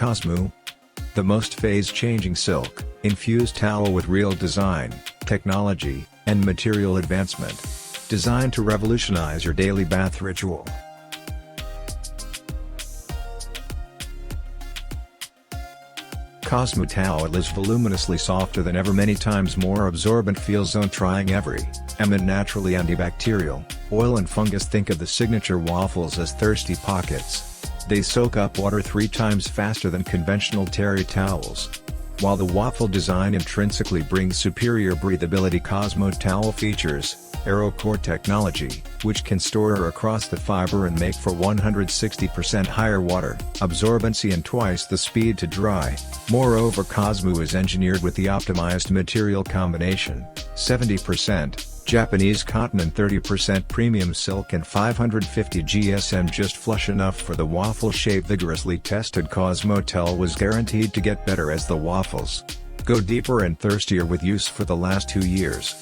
Cosmo. The most phase-changing silk, infused towel with real design, technology, and material advancement. Designed to revolutionize your daily bath ritual. Cosmo Towel is voluminously softer than ever, many times more absorbent, feels zone trying every eminent, naturally antibacterial, oil and fungus. Think of the signature waffles as thirsty pockets. They soak up water 3 times faster than conventional terry towels. While the waffle design intrinsically brings superior breathability, Cosmo Towel features AeroCore technology, which can store across the fiber and make for 160% higher water absorbency and twice the speed to dry. Moreover, Cosmo is engineered with the optimized material combination, 70% Japanese cotton and 30% premium silk and 550 GSM, just flush enough for the waffle shape. Vigorously tested, Cosmo Towel was guaranteed to get better as the waffles go deeper and thirstier with use for the last 2 years.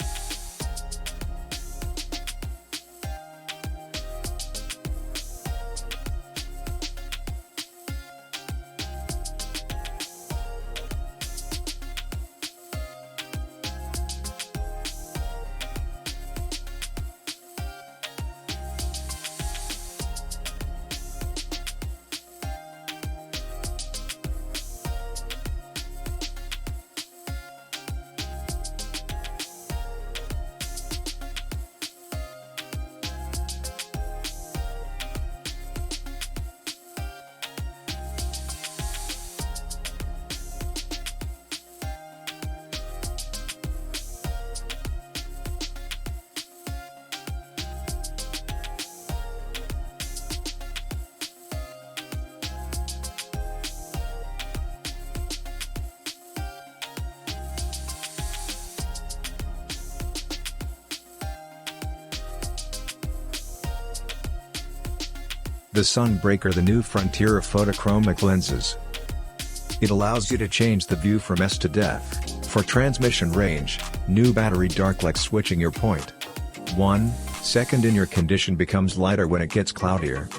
The Sunbreaker, the new frontier of photochromic lenses. It allows you to change the view from S to depth. For transmission range, new battery darklight, switching your point 1 second in your condition becomes lighter when it gets cloudier.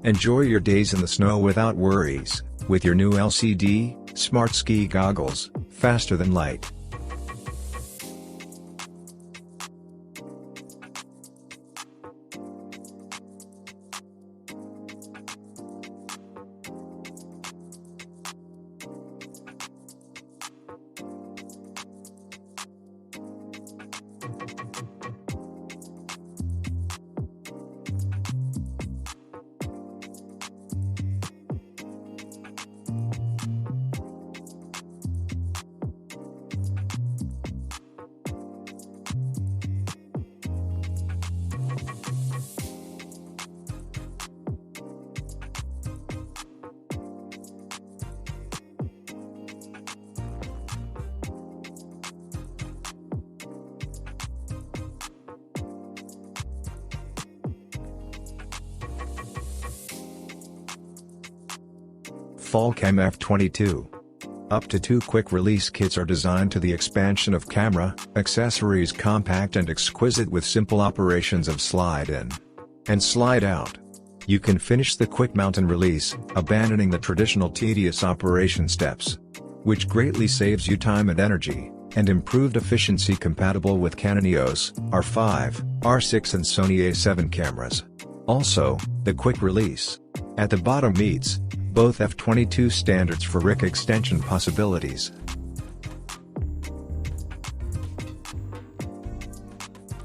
Enjoy your days in the snow without worries, with your new LCD Smart Ski Goggles, faster than light. Falcam F22. Up to 2 quick-release kits are designed to the expansion of camera, accessories, compact and exquisite with simple operations of slide in and slide out. You can finish the quick mount and release, abandoning the traditional tedious operation steps, which greatly saves you time and energy, and improved efficiency. Compatible with Canon EOS, R5, R6 and Sony A7 cameras. Also, the quick release at the bottom meets both F22 standards for RIC extension possibilities.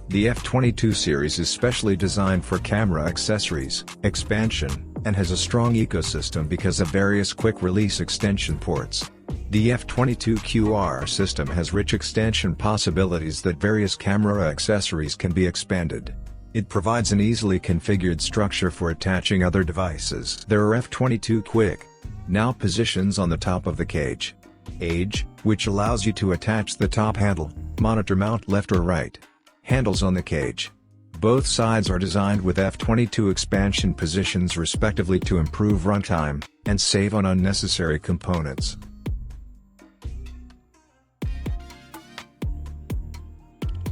The F22 series is specially designed for camera accessories, expansion, and has a strong ecosystem because of various quick-release extension ports. The F22 QR system has rich extension possibilities that various camera accessories can be expanded. It provides an easily configured structure for attaching other devices. There are F22 Quick Now positions on the top of the cage. Age, which allows you to attach the top handle, monitor mount left or right. Handles on the cage. Both sides are designed with F22 expansion positions respectively to improve runtime and save on unnecessary components.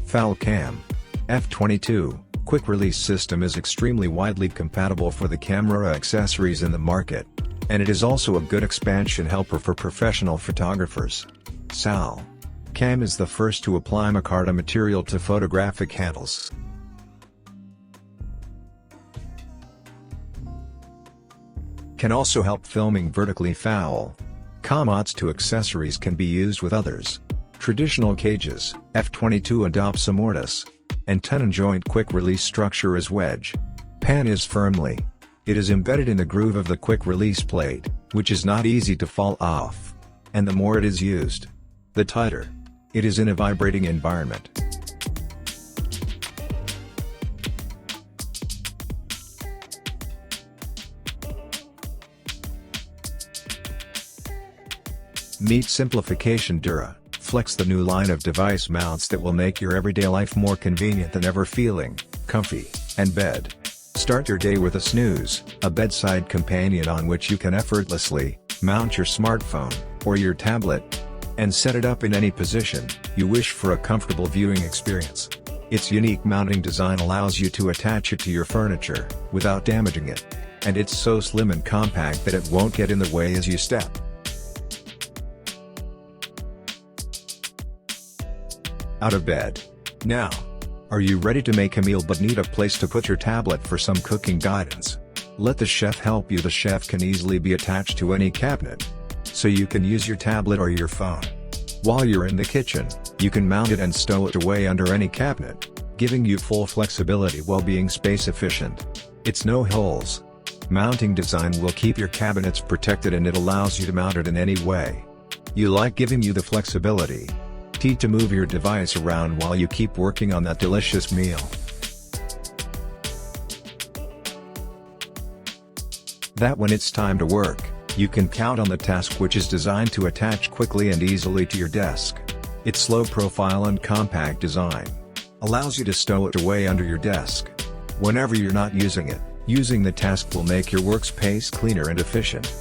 Fowl Cam F22 Quick Release System is extremely widely compatible for the camera accessories in the market. And it is also a good expansion helper for professional photographers. Fowl Cam is the first to apply micarta material to photographic handles. Can also help filming vertically. Fowl Cam to accessories can be used with others. Traditional cages, F22 adopts a mortise and tenon joint quick release structure as wedge. Pan is firmly. It is embedded in the groove of the quick release plate, which is not easy to fall off. And the more it is used, the tighter it is in a vibrating environment. Meet Simplification Dura Flex, the new line of device mounts that will make your everyday life more convenient than ever. Feeling comfy and bed. Start your day with a snooze, a bedside companion on which you can effortlessly mount your smartphone or your tablet and set it up in any position you wish for a comfortable viewing experience. Its unique mounting design allows you to attach it to your furniture without damaging it, and it's so slim and compact that it won't get in the way as you step out of bed. Now, are you ready to make a meal but need a place to put your tablet for some cooking guidance? Let the chef help you. The chef can easily be attached to any cabinet, so you can use your tablet or your phone. While you're in the kitchen, you can mount it and stow it away under any cabinet, giving you full flexibility while being space efficient. Its no holes mounting design will keep your cabinets protected, and it allows you to mount it in any way you like, giving you the flexibility to move your device around while you keep working on that delicious meal. That when it's time to work, you can count on the task, which is designed to attach quickly and easily to your desk. Its low profile and compact design allows you to stow it away under your desk whenever you're not using it. Using the task will make your workspace cleaner and efficient,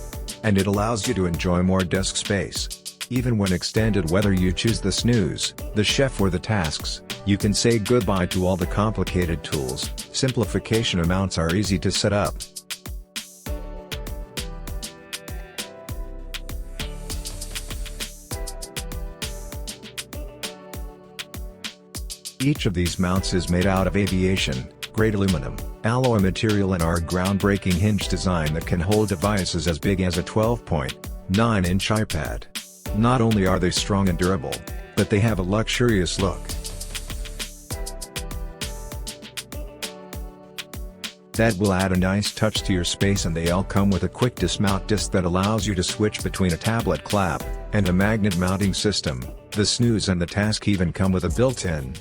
and it allows you to enjoy more desk space. Even when extended, whether you choose the snooze, the chef or the tasks, you can say goodbye to all the complicated tools. Simplification mounts are easy to set up. Each of these mounts is made out of aviation-grade aluminum alloy material and our groundbreaking hinge design that can hold devices as big as a 12.9-inch iPad. Not only are they strong and durable, but they have a luxurious look that will add a nice touch to your space, and they all come with a quick dismount disc that allows you to switch between a tablet clamp and a magnet mounting system. The snooze and the task even come with a built-in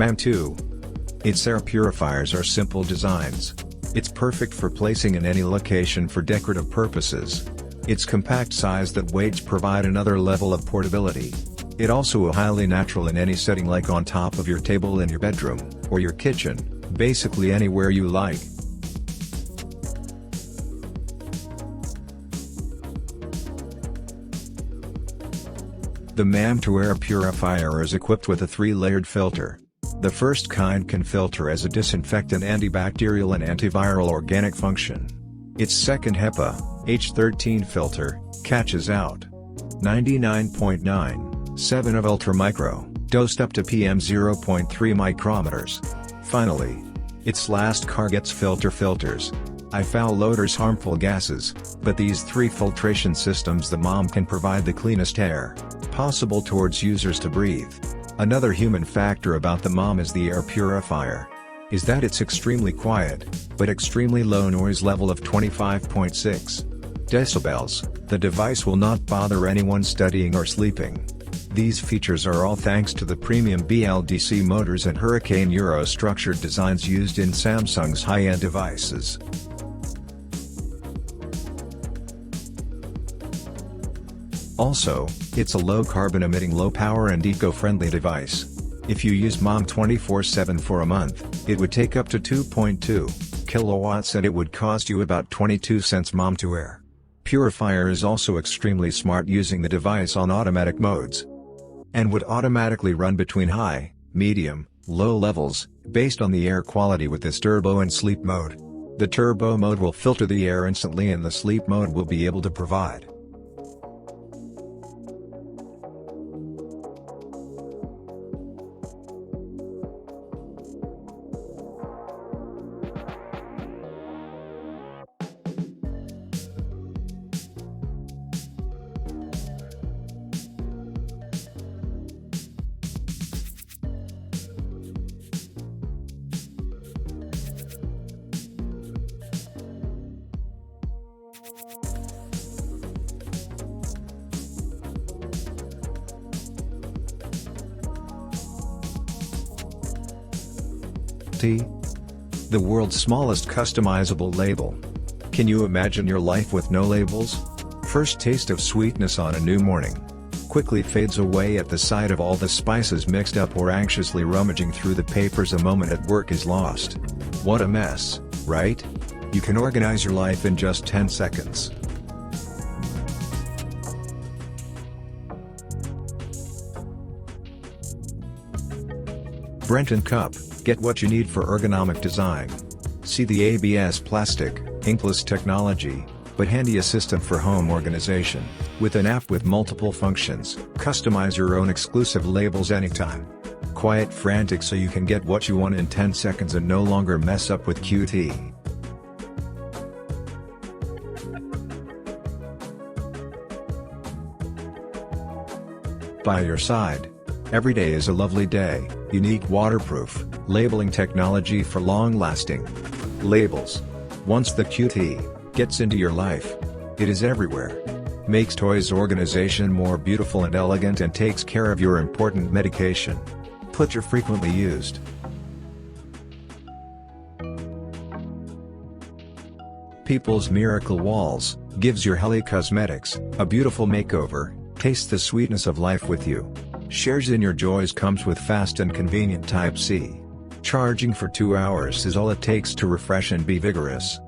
MAM 2. Its air purifiers are simple designs. It's perfect for placing in any location for decorative purposes. Its compact size that weights provide another level of portability. It also highly natural in any setting, like on top of your table in your bedroom, or your kitchen, basically anywhere you like. The MAM 2 air purifier is equipped with a 3-layered filter. The first kind can filter as a disinfectant, antibacterial and antiviral organic function. Its second HEPA H13 filter catches out 99.97 of ultramicro, dosed up to PM0.3 micrometers. Finally, its last Carget's filter filters foul odors, harmful gases, but these 3 filtration systems, the MAM can provide the cleanest air possible towards users to breathe. Another human factor about the MAM is the air purifier is that it's extremely quiet, but extremely low noise level of 25.6 decibels. The device will not bother anyone studying or sleeping. These features are all thanks to the premium BLDC motors and Hurricane Euro structured designs used in Samsung's high-end devices. Also, it's a low-carbon emitting low-power and eco-friendly device. If you use Mom 24/7 for a month, it would take up to 2.2 kilowatts and it would cost you about 22 cents Mom to air. Purifier is also extremely smart, using the device on automatic modes, and would automatically run between high, medium, low levels, based on the air quality with this turbo and sleep mode. The turbo mode will filter the air instantly and the sleep mode will be able to provide the world's smallest customizable label. Can you imagine your life with no labels? First taste of sweetness on a new morning quickly fades away at the sight of all the spices mixed up, or anxiously rummaging through the papers a moment at work is lost. What a mess, right? You can organize your life in just 10 seconds. Brent & Cup, get what you need for ergonomic design. See the ABS plastic, inkless technology, but handy assistant for home organization. With an app with multiple functions, customize your own exclusive labels anytime. Quiet frantic so you can get what you want in 10 seconds and no longer mess up with QT. By your side. Every day is a lovely day. Unique waterproof labeling technology for long-lasting labels. Once the QT gets into your life, it is everywhere. Makes toys organization more beautiful and elegant, and takes care of your important medication. Put your frequently used People's Miracle Walls gives your Helly Cosmetics a beautiful makeover. Taste the sweetness of life with you. Shares in your joys comes with fast and convenient Type-C. Charging for 2 hours is all it takes to refresh and be vigorous.